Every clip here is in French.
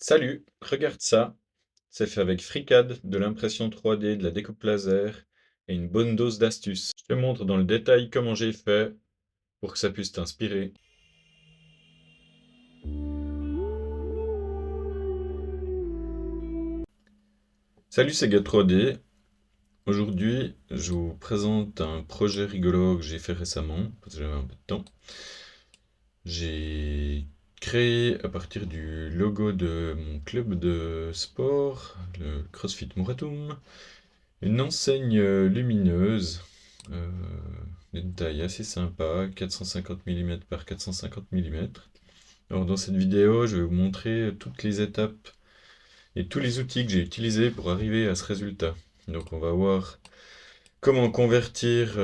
Salut, regarde ça. C'est fait avec FreeCAD, de l'impression 3D, de la découpe laser et une bonne dose d'astuces. Je te montre dans le détail comment j'ai fait pour que ça puisse t'inspirer. Salut, c'est Get3D. Aujourd'hui, je vous présente un projet rigolo que j'ai fait récemment, parce que j'avais un peu de temps. J'ai créé à partir du logo de mon club de sport, le CrossFit Mouratoum, une enseigne lumineuse, euh, une taille assez sympa, 450 mm par 450 mm. Alors dans cette vidéo, je vais vous montrer toutes les étapes et tous les outils que j'ai utilisés pour arriver à ce résultat. Donc on va voir comment convertir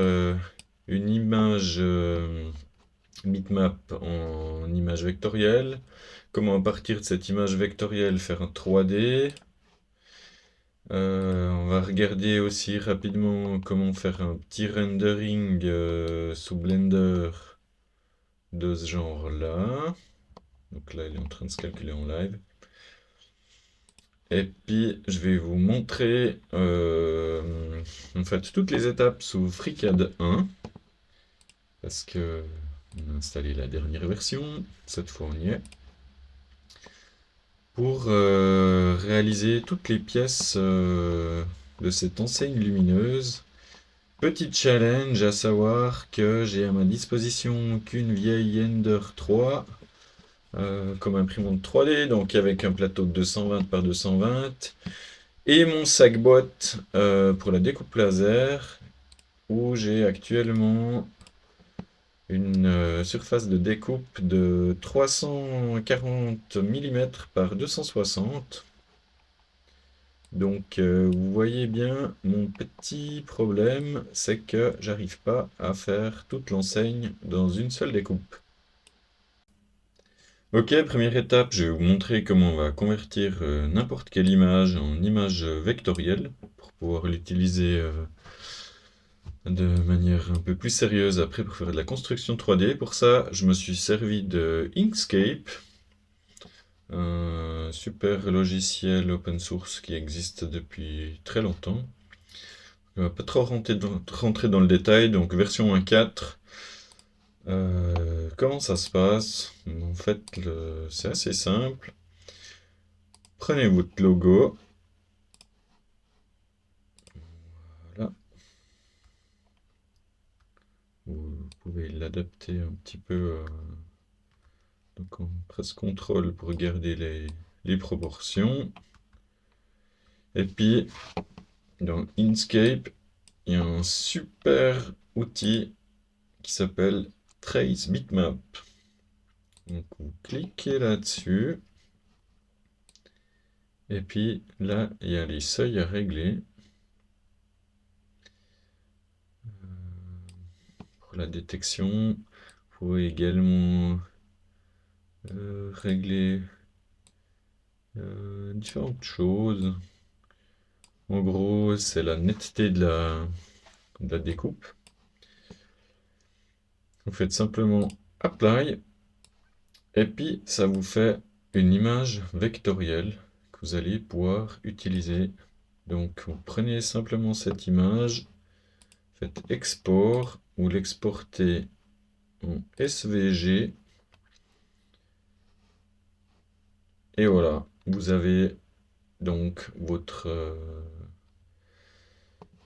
une image bitmap en image vectorielle, comment à partir de cette image vectorielle faire un 3D. On va regarder aussi rapidement comment faire un petit rendering sous Blender de ce genre-là. Donc là, il est en train de se calculer en live. Et puis, je vais vous montrer en fait toutes les étapes sous FreeCAD 1. Parce que on a installé la dernière version. Cette fois, on y est. Pour réaliser toutes les pièces de cette enseigne lumineuse. Petit challenge, à savoir que j'ai à ma disposition qu'une vieille Ender 3 comme imprimante 3D, donc avec un plateau de 220 par 220, et mon sac boîte pour la découpe laser, où j'ai actuellement une surface de découpe de 340 mm par 260. Donc vous voyez bien, mon petit problème, c'est que j'arrive pas à faire toute l'enseigne dans une seule découpe. Ok, première étape, je vais vous montrer comment on va convertir n'importe quelle image en image vectorielle pour pouvoir l'utiliser de manière un peu plus sérieuse après pour faire de la construction 3D. Pour ça, je me suis servi de Inkscape, un super logiciel open source qui existe depuis très longtemps. On va pas trop rentrer dans le détail, donc version 1.4. Comment ça se passe? En fait, c'est assez simple. Prenez votre logo. Voilà. Vous pouvez l'adapter un petit peu. Donc on presse CTRL pour garder les proportions. Et puis, dans Inkscape, il y a un super outil qui s'appelle Trace Bitmap. Donc vous cliquez là-dessus. Et puis là, il y a les seuils à régler. Pour la détection, vous pouvez également régler différentes choses. En gros, c'est la netteté de la découpe. Vous faites simplement Apply, et puis ça vous fait une image vectorielle que vous allez pouvoir utiliser. Donc vous prenez simplement cette image, faites Export, vous l'exportez en SVG, et voilà, vous avez donc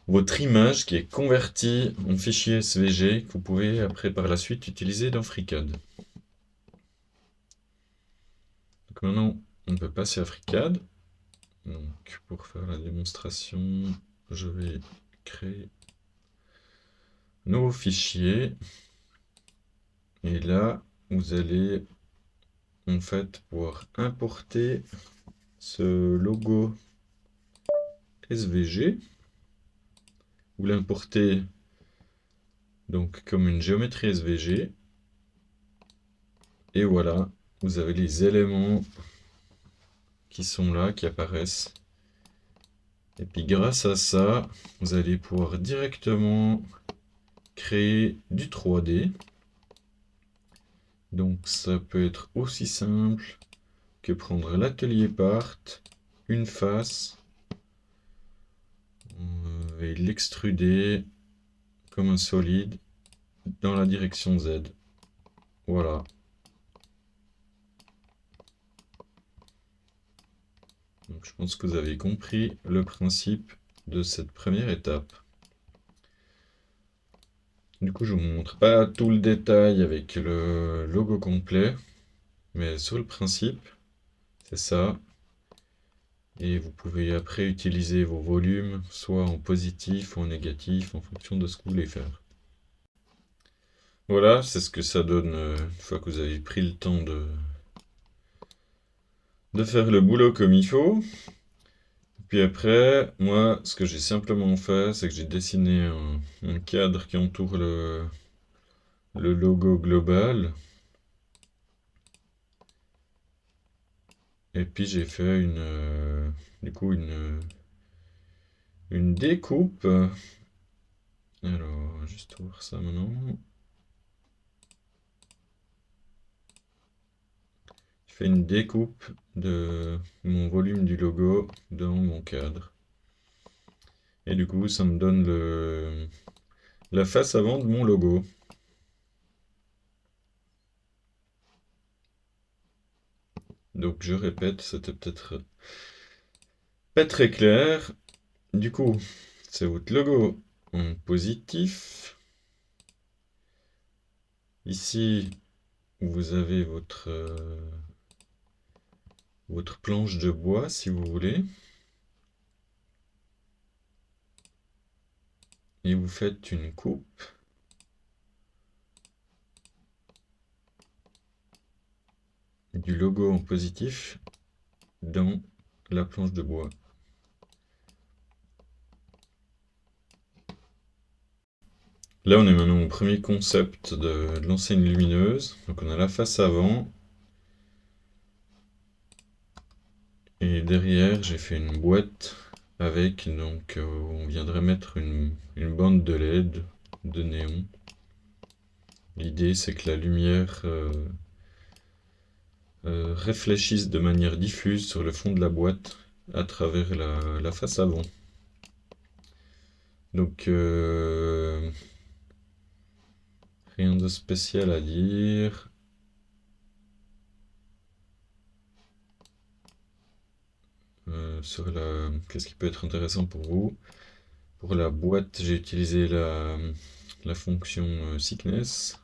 votre image qui est convertie en fichier SVG que vous pouvez après par la suite utiliser dans FreeCAD. Donc maintenant, on peut passer à FreeCAD. Donc pour faire la démonstration, je vais créer un nouveau fichier. Et là, vous allez en fait pouvoir importer ce logo SVG. Vous l'importez donc comme une géométrie SVG. Et voilà, vous avez les éléments qui sont là, qui apparaissent. Et puis grâce à ça, vous allez pouvoir directement créer du 3D. Donc ça peut être aussi simple que prendre l'atelier part, une face, et l'extruder comme un solide dans la direction Z. Voilà. Donc, je pense que vous avez compris le principe de cette première étape. Du coup, je vous montre pas tout le détail avec le logo complet, mais sur le principe, c'est ça. Et vous pouvez après utiliser vos volumes, soit en positif ou en négatif, en fonction de ce que vous voulez faire. Voilà, c'est ce que ça donne une fois que vous avez pris le temps de faire le boulot comme il faut. Puis après, moi, ce que j'ai simplement fait, c'est que j'ai dessiné un cadre qui entoure le logo global. Et puis j'ai fait du coup une découpe. Alors, juste voir ça maintenant. Je fais une découpe de mon volume du logo dans mon cadre. Et du coup, ça me donne la face avant de mon logo. Donc je répète, c'était peut-être pas très clair. Du coup, c'est votre logo en positif. Ici, vous avez votre planche de bois, si vous voulez. Et vous faites une coupe du logo en positif dans la planche de bois. Là, on est maintenant au premier concept de l'enseigne lumineuse. Donc on a la face avant. Et derrière, j'ai fait une boîte avec, donc on viendrait mettre une bande de LED, de néon. L'idée, c'est que la lumière réfléchisse de manière diffuse sur le fond de la boîte à travers la face avant. Donc, rien de spécial à dire. Qu'est-ce qui peut être intéressant pour vous? Pour la boîte, j'ai utilisé la fonction thickness.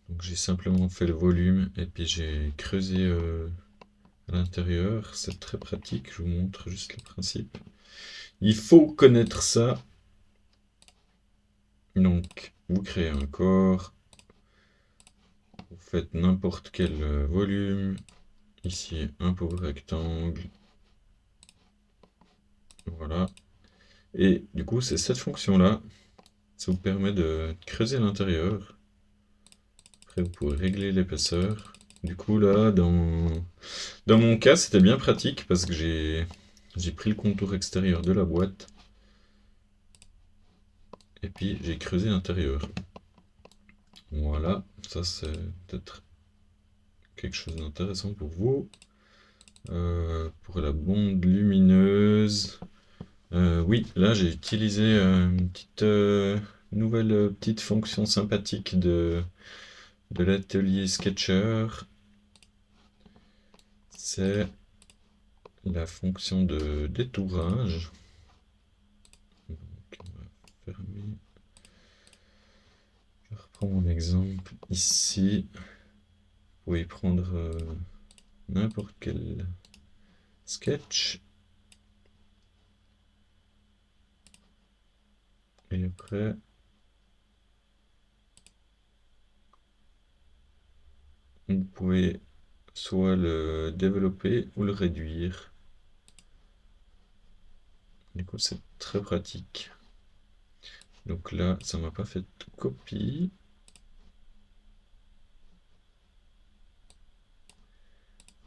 Donc j'ai simplement fait le volume et puis j'ai creusé à l'intérieur. C'est très pratique, je vous montre juste le principe. Il faut connaître ça. Donc vous créez un corps, vous faites n'importe quel volume. Ici un pauvre rectangle. Voilà. Et du coup c'est cette fonction-là. Ça vous permet de creuser à l'intérieur. Après vous pouvez régler l'épaisseur. Du coup là, dans mon cas, c'était bien pratique parce que j'ai pris le contour extérieur de la boîte et puis j'ai creusé l'intérieur. Voilà, ça c'est peut-être quelque chose d'intéressant pour vous. Pour la bande lumineuse, oui, là j'ai utilisé une petite nouvelle petite fonction sympathique de l'atelier Sketcher. C'est la fonction de détourage. Donc, on va fermer. Je reprends mon exemple ici. Vous pouvez prendre n'importe quel sketch. Et après, vous pouvez soit le développer ou le réduire. Du coup, c'est très pratique. Donc là, ça m'a pas fait de copie.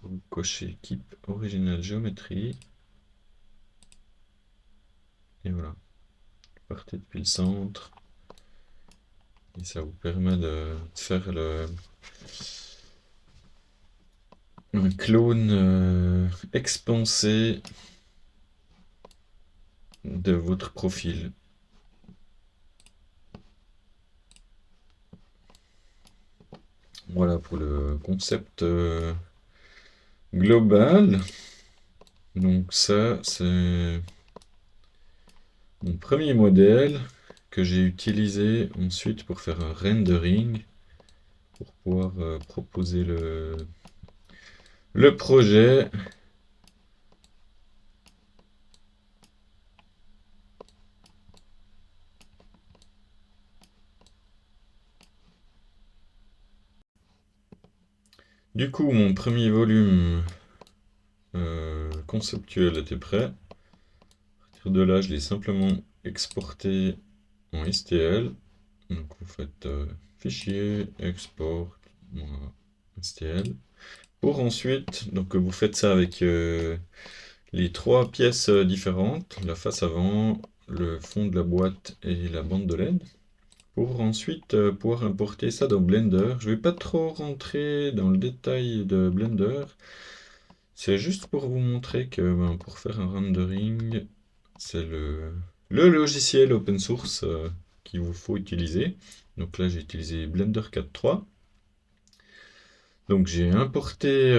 Vous cochez Keep Original Géométrie. Et voilà. Partez depuis le centre. Et ça vous permet de faire un clone expansé de votre profil. Voilà pour le concept global. Donc ça, c'est mon premier modèle que j'ai utilisé ensuite pour faire un rendering, pour pouvoir proposer le projet. Du coup, mon premier volume conceptuel était prêt. À partir de là, je l'ai simplement exporté en STL. Donc vous faites fichier, export, voilà, STL. Pour ensuite, donc vous faites ça avec les trois pièces différentes, la face avant, le fond de la boîte et la bande de LED. Pour ensuite pouvoir importer ça dans Blender. Je ne vais pas trop rentrer dans le détail de Blender. C'est juste pour vous montrer que ben, pour faire un rendering, c'est le logiciel open source qu'il vous faut utiliser. Donc là, j'ai utilisé Blender 4.3. Donc j'ai importé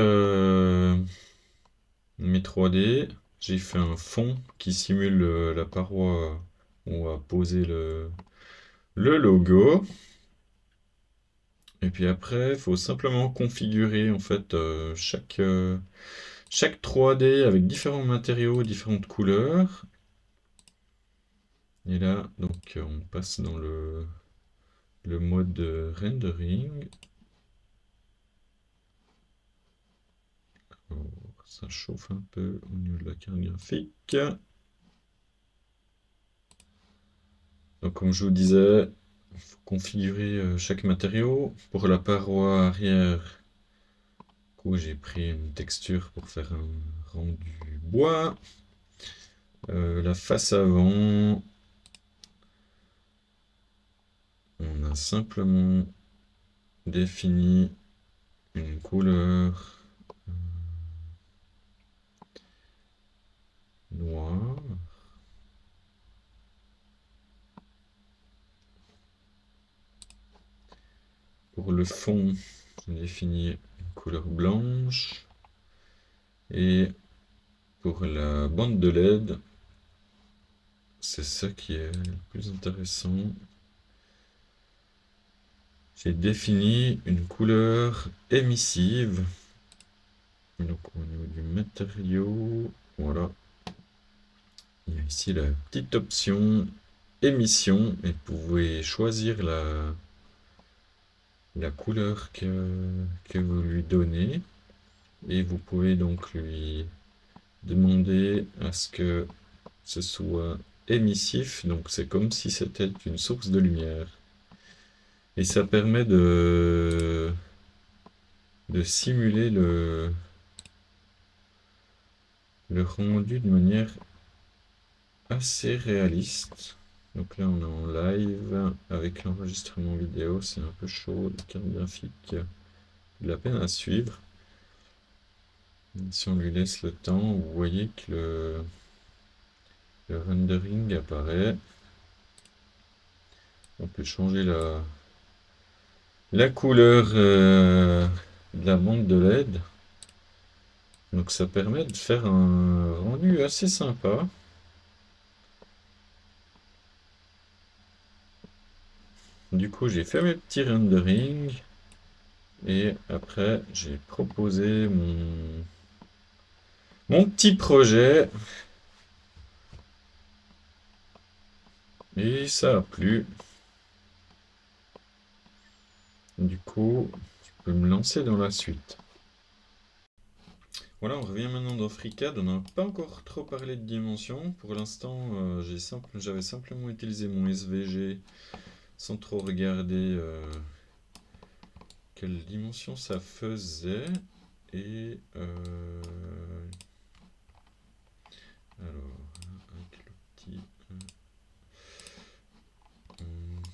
mes 3D. J'ai fait un fond qui simule la paroi où on va poser le logo. Et puis après, il faut simplement configurer en fait chaque 3D avec différents matériaux, différentes couleurs. Et là, donc on passe dans le mode rendering. Alors, ça chauffe un peu au niveau de la carte graphique. Donc comme je vous disais, il faut configurer chaque matériau. Pour la paroi arrière, j'ai pris une texture pour faire un rendu bois. La face avant, on a simplement défini une couleur noire. Pour le fond, j'ai défini une couleur blanche. Et pour la bande de LED, c'est ça qui est le plus intéressant. J'ai défini une couleur émissive. Donc au niveau du matériau, voilà. Il y a ici la petite option émission et vous pouvez choisir la couleur que vous lui donnez. Et vous pouvez donc lui demander à ce que ce soit émissif. Donc c'est comme si c'était une source de lumière. Et ça permet de simuler le rendu de manière assez réaliste. Donc là, on est en live avec l'enregistrement vidéo. C'est un peu chaud, la carte graphique, de la peine à suivre. Si on lui laisse le temps, vous voyez que le rendering apparaît. On peut changer la couleur de la bande de LED. Donc ça permet de faire un rendu assez sympa. Du coup, j'ai fait mes petits renderings. Et après, j'ai proposé mon petit projet. Et ça a plu. Du coup, je peux me lancer dans la suite. Voilà, on revient maintenant dans FreeCAD. On n'a pas encore trop parlé de dimensions. Pour l'instant, j'avais simplement utilisé mon SVG sans trop regarder quelle dimension ça faisait. Et alors, avec le petit.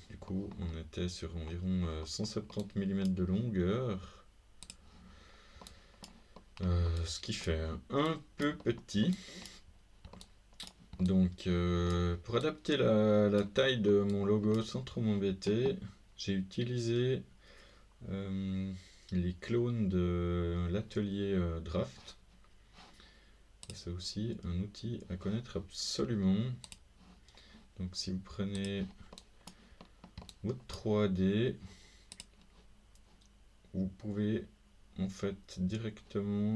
Du coup, on était sur environ 170 mm de longueur. ce qui fait un peu petit. Donc pour adapter la taille de mon logo sans trop m'embêter, j'ai utilisé les clones de l'atelier Draft. C'est aussi un outil à connaître absolument. Donc si vous prenez votre 3D, vous pouvez en fait directement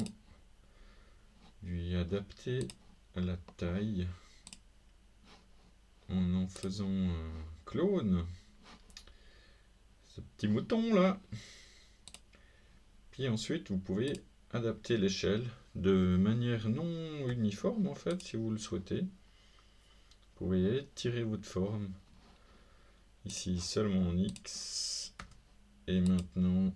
lui adapter à la taille en faisant un clone. Ce petit mouton là. Puis ensuite vous pouvez adapter l'échelle de manière non uniforme en fait si vous le souhaitez. Vous pouvez tirer votre forme ici seulement en X et maintenant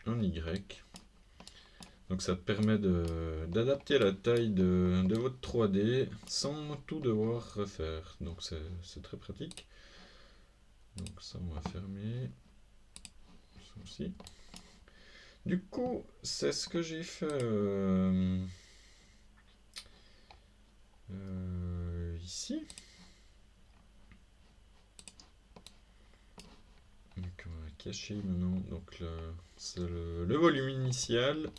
en Y. Donc ça te permet d'adapter la taille de votre 3D sans tout devoir refaire. Donc c'est très pratique. Donc ça on va fermer. Ça aussi. Du coup, c'est ce que j'ai fait ici. Donc on va cacher maintenant. Donc c'est le volume initial.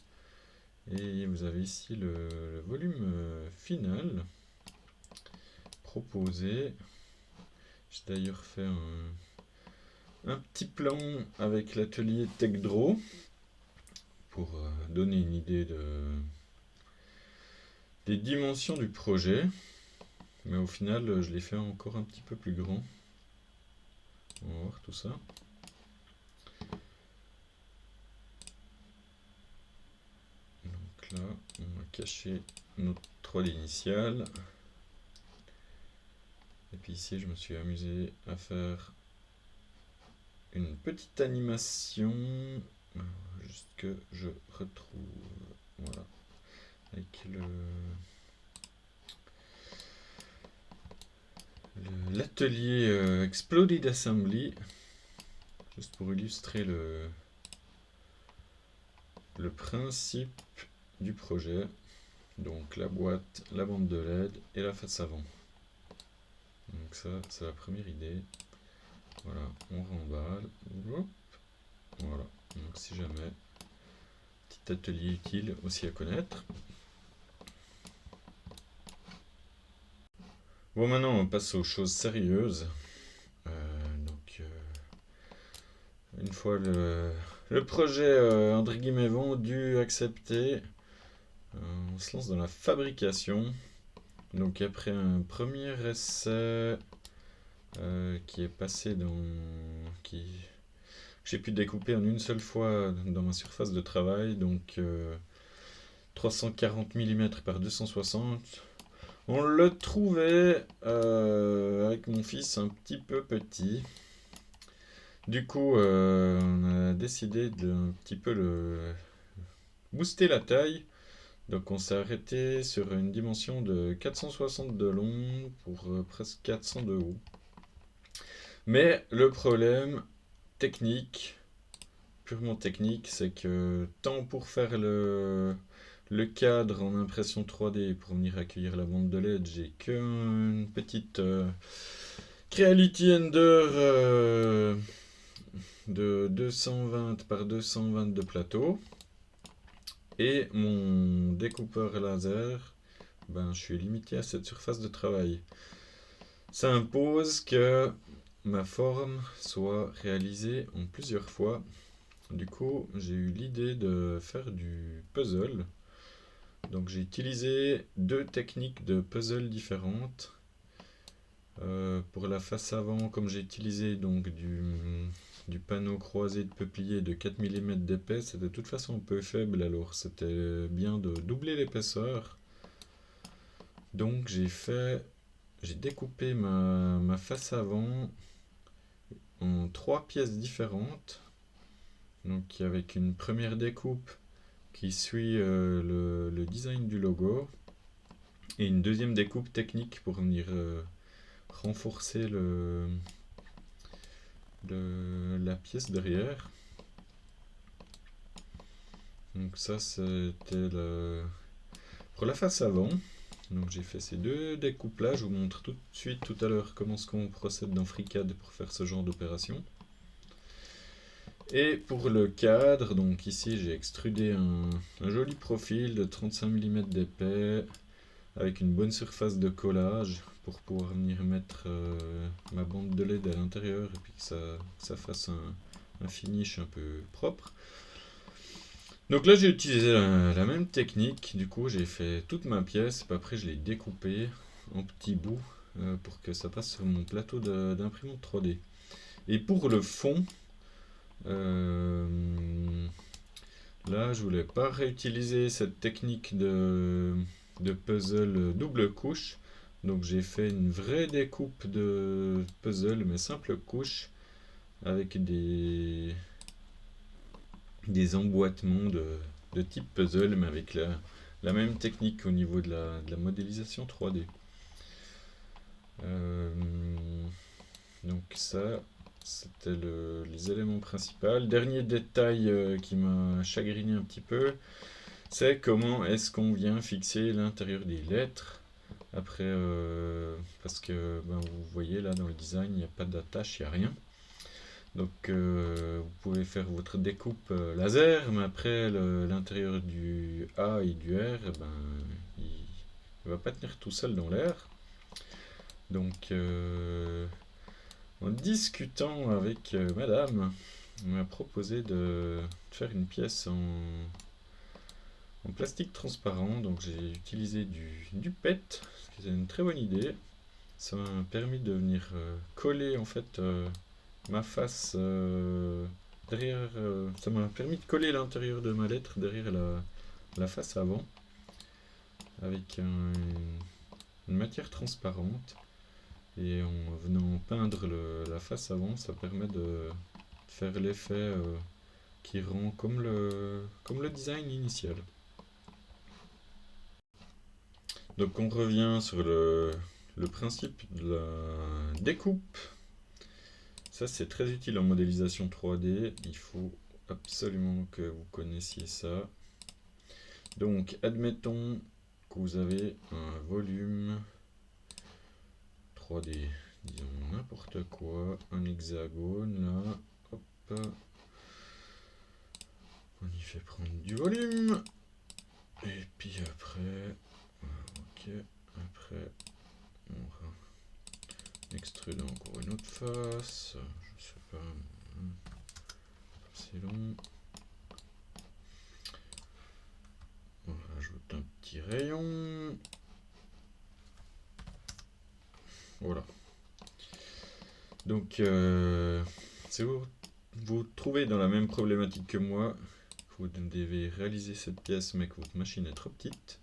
Et vous avez ici le volume final proposé. J'ai d'ailleurs fait un petit plan avec l'atelier TechDraw pour donner une idée des dimensions du projet. Mais au final, je l'ai fait encore un petit peu plus grand. On va voir tout ça. Donc là, on va cacher notre 3D initial. Et puis ici, je me suis amusé à faire une petite animation. Juste que je retrouve. Voilà. Avec l'atelier Exploded Assembly. Juste pour illustrer le principe du projet. Donc la boîte, la bande de LED et la face avant. Donc ça, c'est la première idée. Voilà, on remballe. Hop. Voilà, donc si jamais, petit atelier utile aussi à connaître. Bon, maintenant on passe aux choses sérieuses. Une fois le projet entre guillemets vendu, accepté, on se lance dans la fabrication. Donc après un premier essai qui est passé que j'ai pu découper en une seule fois dans ma surface de travail, donc 340 mm par 260. On le trouvait avec mon fils un petit peu petit. Du coup, on a décidé de un petit peu booster la taille. Donc on s'est arrêté sur une dimension de 460 de long pour presque 400 de haut. Mais le problème technique, purement technique, c'est que tant pour faire le cadre en impression 3D pour venir accueillir la bande de LED, j'ai qu'une petite Creality Ender de 220 par 220 de plateau. Et mon découpeur laser, je suis limité à cette surface de travail. Ça impose que ma forme soit réalisée en plusieurs fois. Du coup, j'ai eu l'idée de faire du puzzle. Donc j'ai utilisé deux techniques de puzzle différentes. Pour la face avant, comme j'ai utilisé donc du panneau croisé de peuplier de 4 mm d'épais, c'est de toute façon un peu faible, alors c'était bien de doubler l'épaisseur. Donc j'ai découpé ma face avant en 3 pièces différentes. Donc avec une première découpe qui suit le design du logo et une deuxième découpe technique pour venir renforcer la pièce derrière. Donc ça c'était pour la face avant. Donc j'ai fait ces deux découplages. Je vous montre tout de suite tout à l'heure comment est-ce qu'on procède dans FreeCAD pour faire ce genre d'opération. Et pour le cadre, donc ici j'ai extrudé un joli profil de 35 mm d'épais avec une bonne surface de collage pour pouvoir venir mettre ma bande de LED à l'intérieur et puis que ça fasse un finish un peu propre. Donc là j'ai utilisé la même technique, du coup j'ai fait toute ma pièce, puis après je l'ai découpée en petits bouts pour que ça passe sur mon plateau d'imprimante 3D. Et pour le fond, euh, là je voulais pas réutiliser cette technique de puzzle double couche, donc j'ai fait une vraie découpe de puzzle mais simple couche avec des emboîtements de type puzzle, mais avec la même technique au niveau de la modélisation 3D. Euh, donc ça, c'était les éléments principaux. Dernier détail qui m'a chagriné un petit peu, c'est comment est-ce qu'on vient fixer l'intérieur des lettres. Après, parce que ben, vous voyez là dans le design, il n'y a pas d'attache, il n'y a rien. Donc vous pouvez faire votre découpe laser, mais après l'intérieur du A et du R, eh ben, il ne va pas tenir tout seul dans l'air. Donc en discutant avec madame, on m'a proposé de faire une pièce en plastique transparent. Donc j'ai utilisé du PET, ce qui est une très bonne idée. Ça m'a permis de venir coller en fait ma face derrière. Ça m'a permis de coller l'intérieur de ma lettre derrière la face avant avec une matière transparente. Et en venant peindre la face avant, ça permet de faire l'effet qui rend comme le design initial. Donc on revient sur le principe de la découpe. Ça c'est très utile en modélisation 3D, il faut absolument que vous connaissiez ça. Donc admettons que vous avez un volume 3D, disons n'importe quoi, un hexagone là, hop, on y fait prendre du volume, et puis après, ok, après on extrude encore une autre face, je sais pas, c'est long. On rajoute un petit rayon. Voilà. Donc, si vous vous trouvez dans la même problématique que moi, vous devez réaliser cette pièce mais que votre machine est trop petite.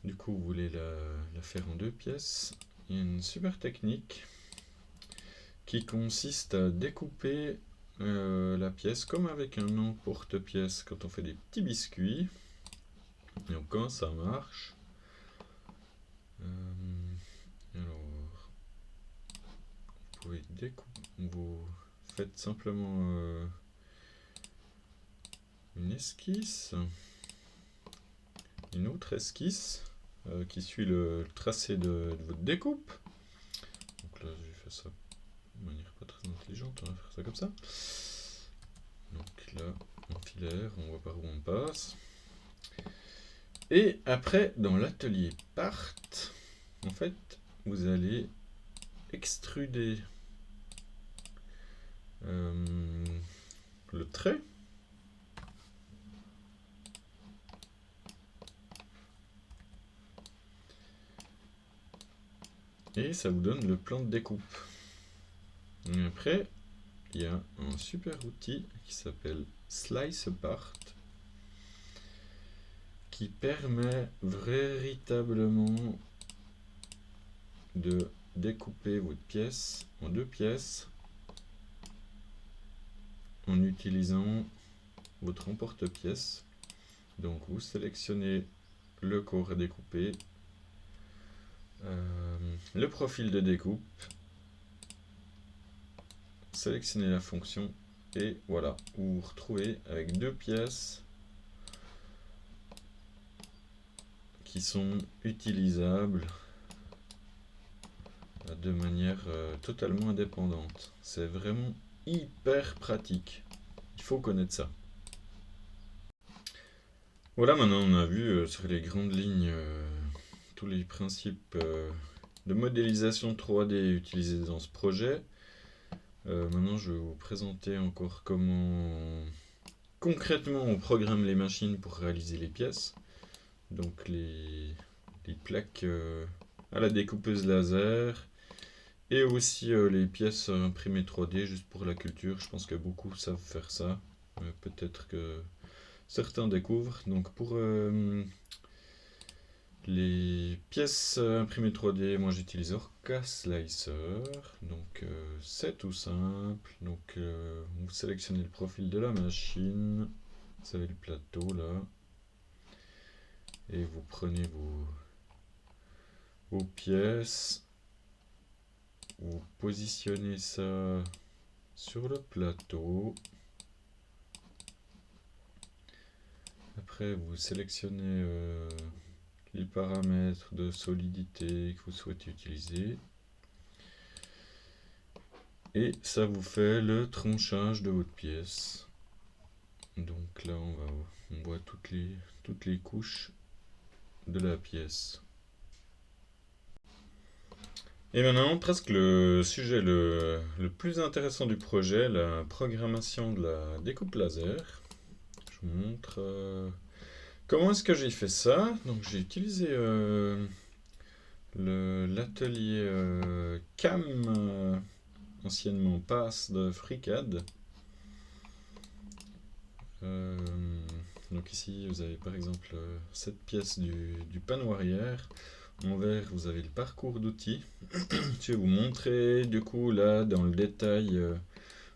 Du coup, vous voulez la faire en deux pièces. Il y a une super technique qui consiste à découper la pièce comme avec un emporte-pièce quand on fait des petits biscuits. Donc quand ça marche, alors vous pouvez découper, vous faites simplement une esquisse, une autre esquisse qui suit le tracé de votre découpe. Donc là j'ai fait ça de manière pas très intelligente, on va faire ça comme ça. Donc là en filaire, on voit par où on passe. Et après, dans l'atelier part, en fait, vous allez extruder le trait. Et ça vous donne le plan de découpe. Et après, il y a un super outil qui s'appelle Slice Apart qui permet véritablement de découper votre pièce en deux pièces en utilisant votre emporte-pièce. Donc vous sélectionnez le corps à découper, le profil de découpe, sélectionnez la fonction et voilà, vous vous retrouvez avec deux pièces qui sont utilisables de manière totalement indépendante. C'est vraiment hyper pratique. Il faut connaître ça. Voilà, maintenant on a vu sur les grandes lignes tous les principes de modélisation 3D utilisés dans ce projet. Maintenant je vais vous présenter encore comment concrètement on programme les machines pour réaliser les pièces. Donc les plaques à la découpeuse laser et aussi les pièces imprimées 3D juste pour la culture. Je pense que beaucoup savent faire ça. Peut-être que certains découvrent. Donc pour les pièces imprimées 3D, moi j'utilise Orca Slicer. Donc c'est tout simple. Donc vous sélectionnez le profil de la machine. Vous avez le plateau là. Et vous prenez vos pièces. Vous positionnez ça sur le plateau. Après, vous sélectionnez les paramètres de solidité que vous souhaitez utiliser. Et ça vous fait le tranchage de votre pièce. Donc là, on voit toutes les couches de la pièce. Et maintenant, presque le sujet le plus intéressant du projet, la programmation de la découpe laser. Je vous montre comment est-ce que j'ai fait ça. Donc j'ai utilisé l'atelier CAM, anciennement PASS de FreeCAD. Donc ici vous avez par exemple cette pièce du panneau arrière. En vert vous avez le parcours d'outils. Je vais vous montrer du coup là dans le détail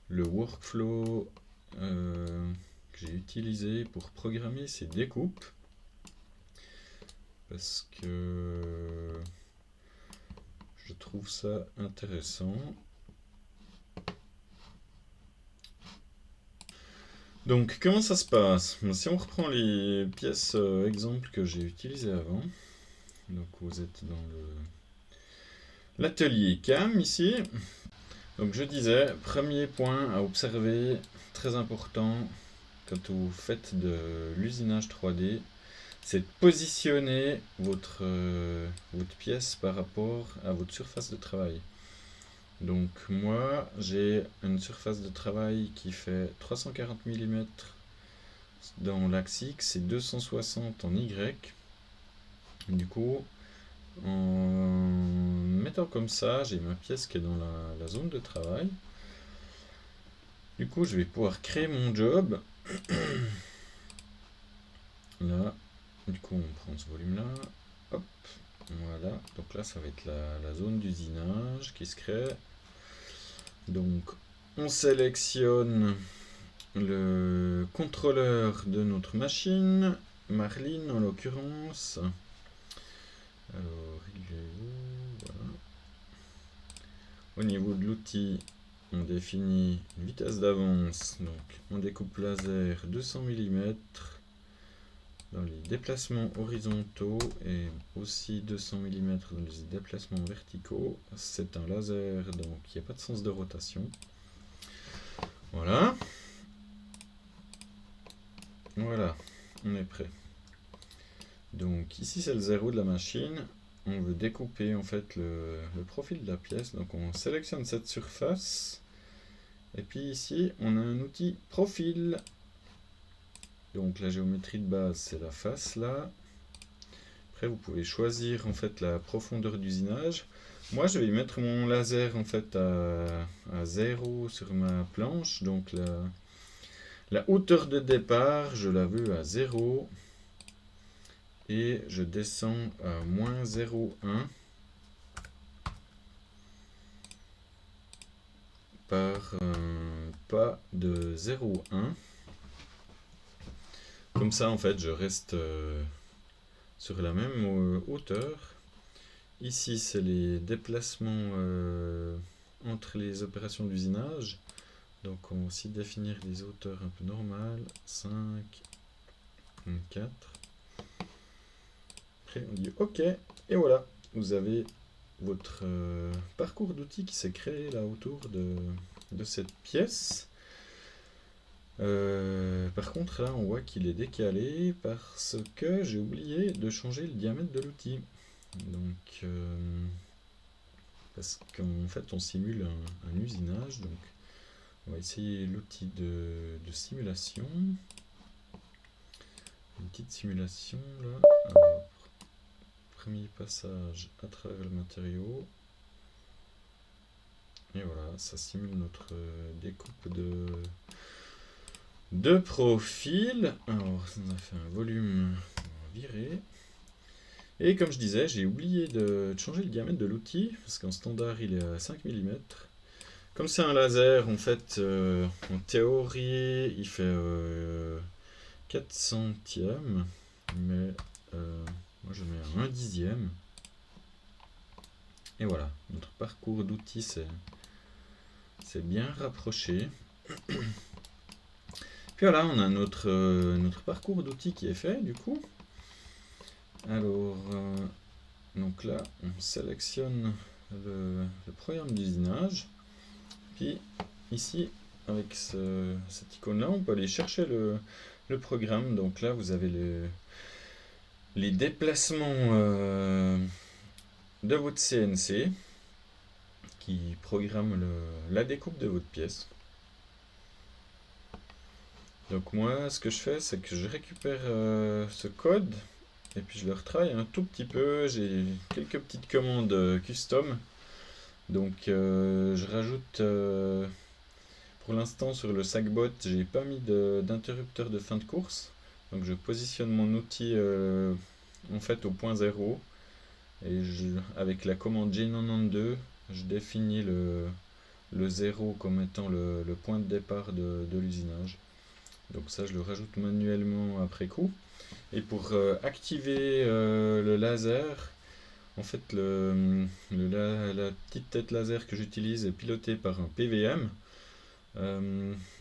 le workflow que j'ai utilisé pour programmer ces découpes. Parce que je trouve ça intéressant. Donc comment ça se passe? Si on reprend les pièces exemples que j'ai utilisées avant, donc vous êtes dans l'atelier CAM ici. Donc je disais, premier point à observer, très important quand vous faites de l'usinage 3D, c'est de positionner votre pièce par rapport à votre surface de travail. Donc moi j'ai une surface de travail qui fait 340 mm dans l'axe X et 260 en Y. Du coup, en mettant comme ça, j'ai ma pièce qui est dans la zone de travail. Du coup, je vais pouvoir créer mon job. Là, du coup, on prend ce volume-là. Hop, voilà. Donc là, ça va être la zone d'usinage qui se crée. Donc, on sélectionne le contrôleur de notre machine, Marlin en l'occurrence. Alors, il est où? Voilà. Au niveau de l'outil, on définit une vitesse d'avance. Donc, on découpe laser 200 mm dans les déplacements horizontaux et aussi 200 mm dans les déplacements verticaux. C'est un laser, donc il n'y a pas de sens de rotation. Voilà. Voilà, on est prêt. Donc ici c'est le 0 de la machine. On veut découper en fait le profil de la pièce. Donc on sélectionne cette surface. Et puis ici on a un outil profil. Donc la géométrie de base c'est la face là. Après vous pouvez choisir en fait la profondeur d'usinage. Moi je vais mettre mon laser en fait à 0 sur ma planche. Donc la hauteur de départ je la veux à 0. Et je descends à moins 0,1 par pas de 0,1. Comme ça, en fait, je reste sur la même hauteur. Ici, c'est les déplacements entre les opérations d'usinage. Donc, on va aussi définir des hauteurs un peu normales. 5, 4. Après, on dit OK, et voilà, vous avez votre parcours d'outils qui s'est créé là autour de cette pièce. Par contre, là, on voit qu'il est décalé parce que j'ai oublié de changer le diamètre de l'outil. Donc, parce qu'en fait, on simule un usinage. Donc, on va essayer l'outil de simulation. Une petite simulation là. Alors, premier passage à travers le matériau. Et voilà, ça simule notre découpe de profil. Alors, ça nous a fait un volume viré. Et comme je disais, j'ai oublié de changer le diamètre de l'outil, parce qu'en standard, il est à 5 mm. Comme c'est un laser, en fait, en théorie, il fait 4 centièmes, mais moi je mets un 1/10. Et voilà, notre parcours d'outils c'est bien rapproché. Puis voilà, on a notre parcours d'outils qui est fait du coup. Alors, donc là, on sélectionne le programme d'usinage. Puis ici, avec cette icône-là, on peut aller chercher le programme. Donc là, vous avez les déplacements de votre CNC qui programme la découpe de votre pièce. Donc moi, ce que je fais, c'est que je récupère ce code et puis je le retravaille un tout petit peu. J'ai quelques petites commandes custom. Donc je rajoute, pour l'instant sur le sac-bot, j'ai pas mis d'interrupteur de fin de course. Donc je positionne mon outil en fait au point 0. Et avec la commande G92, je définis le 0 comme étant le point de départ de l'usinage. Donc ça, je le rajoute manuellement après coup. Et pour activer le laser, en fait, la petite tête laser que j'utilise est pilotée par un PWM.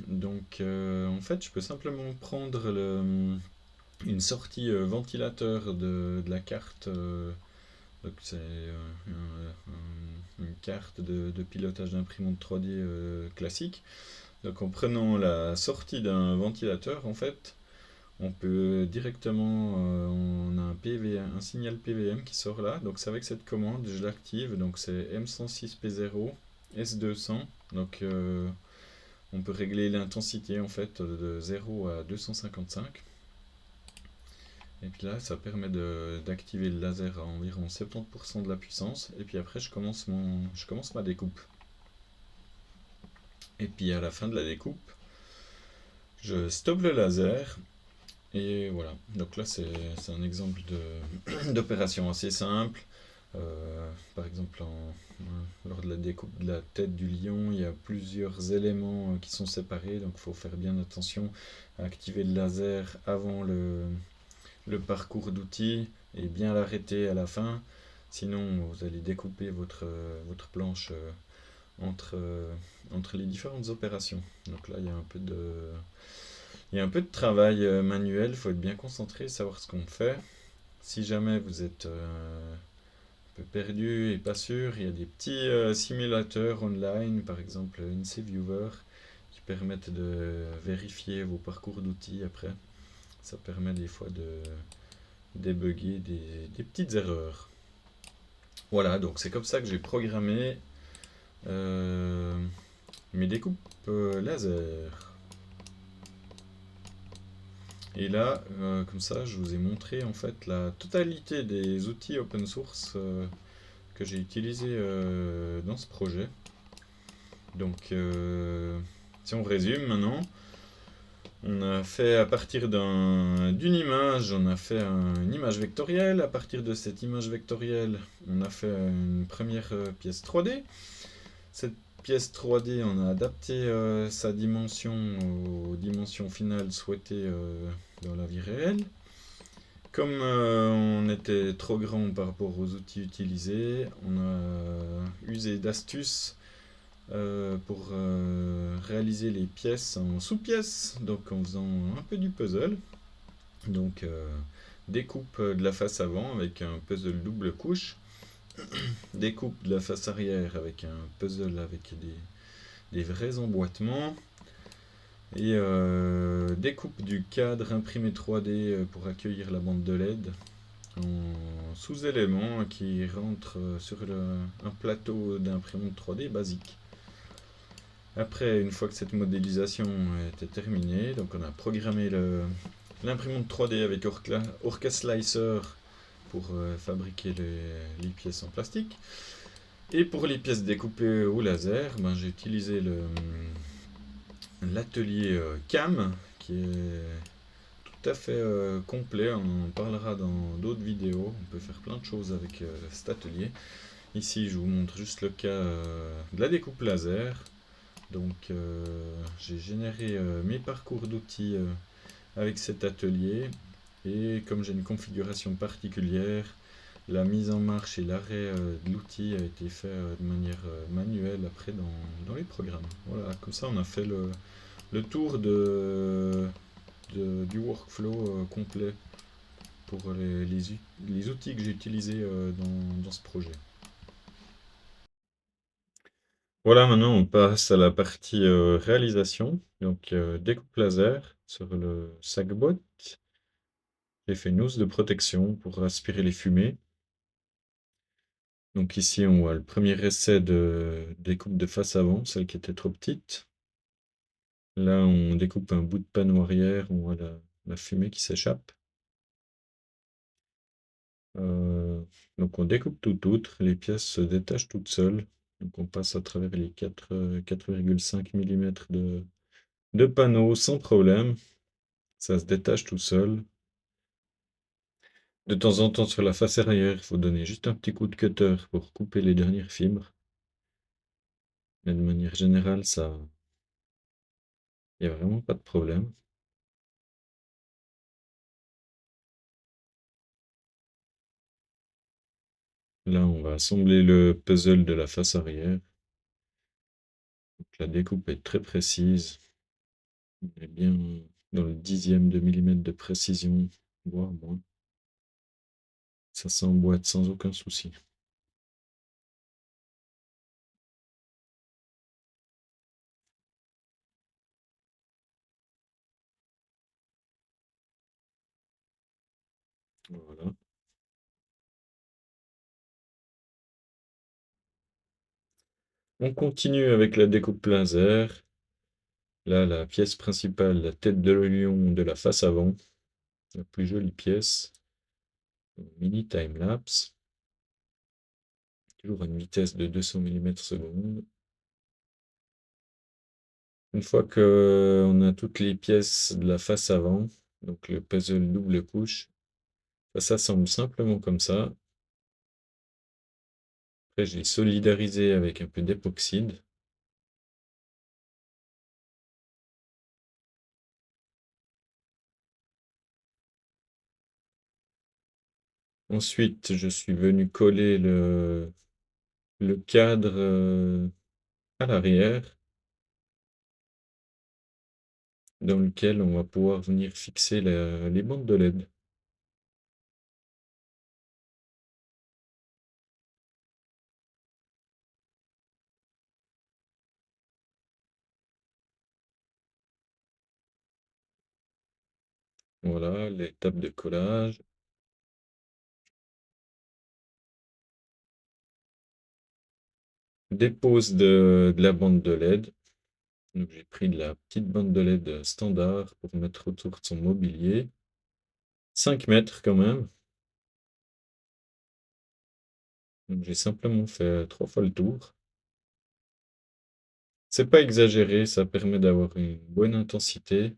Donc, en fait, je peux simplement prendre une sortie ventilateur de la carte. Donc c'est une carte de pilotage d'imprimante 3D classique. Donc en prenant la sortie d'un ventilateur, en fait, on peut directement, on a un signal PWM qui sort là. Donc c'est avec cette commande, je l'active. Donc c'est M106P0 S200. Donc on peut régler l'intensité en fait de 0 à 255. Et puis là, ça permet d'activer le laser à environ 70% de la puissance. Et puis après, je commence ma découpe. Et puis à la fin de la découpe, je stoppe le laser. Et voilà. Donc là, c'est un exemple d'opération assez simple. Par exemple, lors de la découpe de la tête du lion, il y a plusieurs éléments qui sont séparés. Donc il faut faire bien attention à activer le laser avant le parcours d'outils et bien l'arrêter à la fin, sinon vous allez découper votre planche entre les différentes opérations. Donc là il y a un peu de travail manuel, il faut être bien concentré, savoir ce qu'on fait. Si jamais vous êtes un peu perdu et pas sûr, il y a des petits simulateurs online, par exemple NCViewer, qui permettent de vérifier vos parcours d'outils après. Ça permet des fois de débugger des petites erreurs. Voilà, donc c'est comme ça que j'ai programmé mes découpes laser. Et là, comme ça, je vous ai montré en fait la totalité des outils open source que j'ai utilisés dans ce projet. Donc, si on résume maintenant, on a fait à partir d'une image, on a fait une image vectorielle. À partir de cette image vectorielle, on a fait une première pièce 3D. Cette pièce 3D, on a adapté sa dimension aux dimensions finales souhaitées dans la vie réelle. Comme on était trop grand par rapport aux outils utilisés, on a usé d'astuces pour réaliser les pièces en sous-pièces, donc en faisant un peu du puzzle. Donc, découpe de la face avant avec un puzzle double couche, découpe de la face arrière avec un puzzle avec des vrais emboîtements, et découpe du cadre imprimé 3D pour accueillir la bande de LED en sous-éléments qui rentrent sur un plateau d'imprimante 3D basique. Après, une fois que cette modélisation était terminée, donc on a programmé l'imprimante 3D avec Orca Slicer pour fabriquer les pièces en plastique. Et pour les pièces découpées au laser, ben, j'ai utilisé l'atelier CAM qui est tout à fait complet. On en parlera dans d'autres vidéos. On peut faire plein de choses avec cet atelier. Ici, je vous montre juste le cas de la découpe laser. Donc, j'ai généré mes parcours d'outils avec cet atelier. Et comme j'ai une configuration particulière, la mise en marche et l'arrêt de l'outil a été fait de manière manuelle après dans les programmes. Voilà, comme ça on a fait le tour du workflow complet pour les outils que j'ai utilisés dans ce projet. Voilà, maintenant on passe à la partie réalisation. Donc découpe laser sur le sac-boîte. J'ai fait une housse de protection pour aspirer les fumées. Donc ici on voit le premier essai de découpe de face avant, celle qui était trop petite. Là on découpe un bout de panneau arrière, on voit la fumée qui s'échappe. Euh, donc on découpe tout outre, les pièces se détachent toutes seules. Donc on passe à travers les 4,5 mm de panneaux sans problème. Ça se détache tout seul. De temps en temps sur la face arrière, il faut donner juste un petit coup de cutter pour couper les dernières fibres. Mais de manière générale, ça, il n'y a vraiment pas de problème. Là, on va assembler le puzzle de la face arrière. Donc, la découpe est très précise. On est bien dans le dixième de millimètre de précision, voire moins. Ça s'emboîte sans aucun souci. Voilà. On continue avec la découpe laser. Là, la pièce principale, la tête de lion de la face avant. La plus jolie pièce. Mini time-lapse. Toujours à une vitesse de 200 mm/s. Une fois que on a toutes les pièces de la face avant, donc le puzzle double couche, ça s'assemble simplement comme ça. Après, je l'ai solidarisé avec un peu d'époxyde. Ensuite, je suis venu coller le cadre à l'arrière, dans lequel on va pouvoir venir fixer les bandes de LED. Voilà, l'étape de collage. Dépose de la bande de LED. Donc, j'ai pris de la petite bande de LED standard pour mettre autour de son mobilier. 5 mètres quand même. Donc, j'ai simplement fait 3 fois le tour. C'est pas exagéré, ça permet d'avoir une bonne intensité.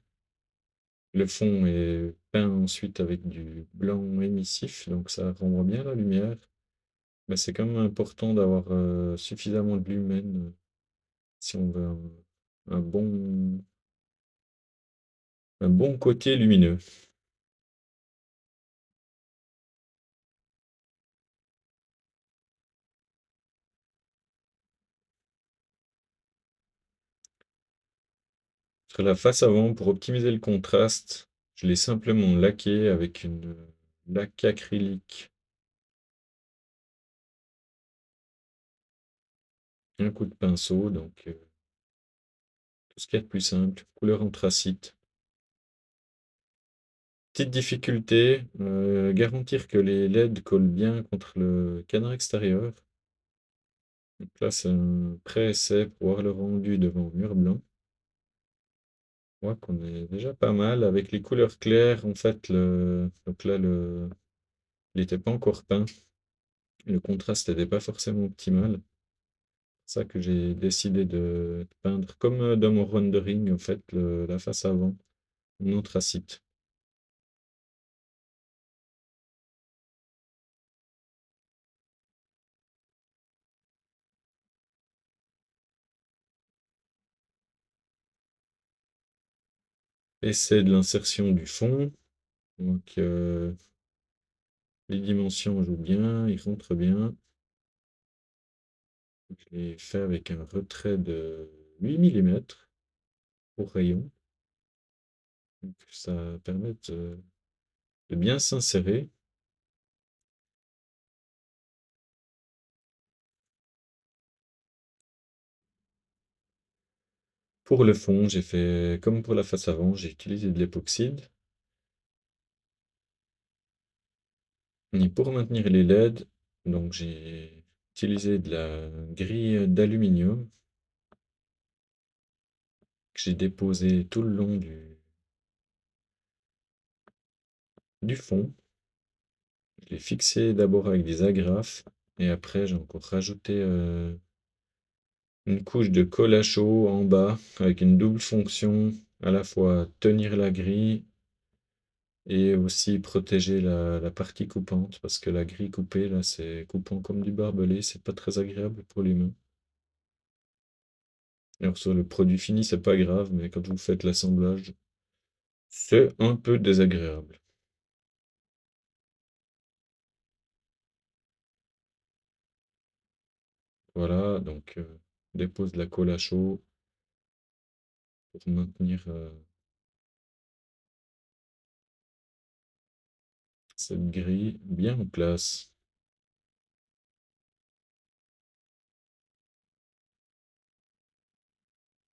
Le fond est peint ensuite avec du blanc émissif, donc ça renvoie bien la lumière. Mais c'est quand même important d'avoir suffisamment de lumen si on veut un un bon côté lumineux. Sur la face avant, pour optimiser le contraste, Je l'ai simplement laqué avec une laque acrylique. Un coup de pinceau, donc tout ce qu'il y a de plus simple. Couleur anthracite. Petite difficulté, garantir que les LED collent bien contre le cadre extérieur. Donc là, c'est un pré-essai pour voir le rendu devant mur blanc. On voit qu'on est déjà pas mal. Avec les couleurs claires, en fait, donc là, il n'était pas encore peint. Le contraste n'était pas forcément optimal. C'est ça que j'ai décidé de peindre, comme dans mon rendering, en fait, la face avant, en anthracite. Et c'est de l'insertion du fond. Donc, les dimensions jouent bien, ils rentrent bien. Je l'ai fait avec un retrait de 8 millimètres au rayon. Donc, ça permet de bien s'insérer. Pour le fond, j'ai fait comme pour la face avant, j'ai utilisé de l'époxyde. Et pour maintenir les LED, donc j'ai utilisé de la grille d'aluminium que j'ai déposé tout le long du fond. Je l'ai fixé d'abord avec des agrafes et après j'ai encore rajouté une couche de colle à chaud en bas avec une double fonction, à la fois tenir la grille et aussi protéger la partie coupante parce que la grille coupée là c'est coupant comme du barbelé, c'est pas très agréable pour les mains. Alors sur le produit fini c'est pas grave mais quand vous faites l'assemblage c'est un peu désagréable. Voilà donc dépose de la colle à chaud pour maintenir cette grille bien en place.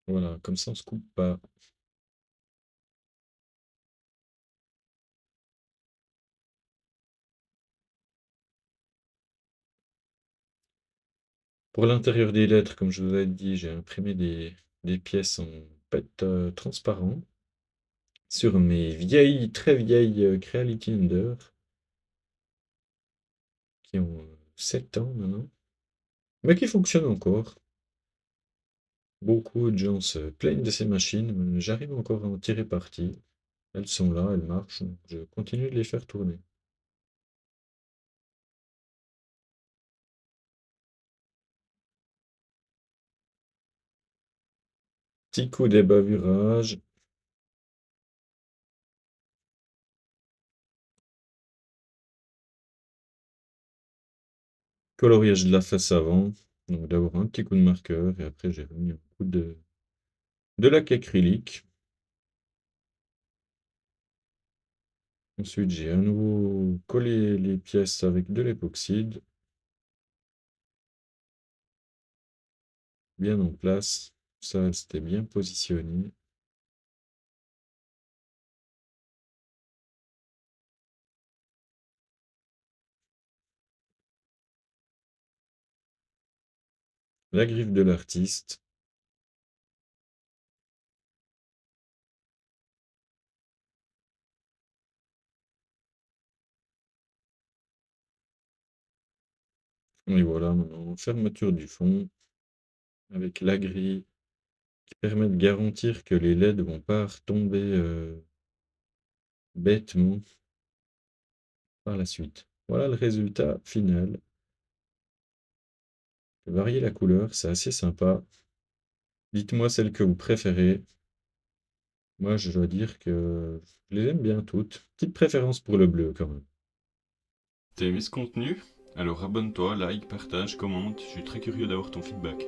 Voilà, comme ça on se coupe pas. Pour l'intérieur des lettres, comme je vous ai dit, j'ai imprimé des pièces en PET transparent sur mes vieilles, très vieilles Creality Ender qui ont 7 ans maintenant, mais qui fonctionnent encore. Beaucoup de gens se plaignent de ces machines, mais j'arrive encore à en tirer parti. Elles sont là, elles marchent, donc je continue de les faire tourner. Petit coup d'ébavurage, coloriage de la face avant. Donc d'abord un petit coup de marqueur et après j'ai remis un coup de lac acrylique. Ensuite, j'ai à nouveau collé les pièces avec de l'époxyde, bien en place. Ça, c'était bien positionné. La griffe de l'artiste. Et voilà, maintenant, fermeture du fond avec la grille qui permet de garantir que les LED vont pas retomber bêtement par la suite. Voilà le résultat final. Varier la couleur, c'est assez sympa. Dites-moi celle que vous préférez. Moi, je dois dire que je les aime bien toutes. Petite préférence pour le bleu quand même. T'as aimé ce contenu? Alors abonne-toi, like, partage, commente, je suis très curieux d'avoir ton feedback.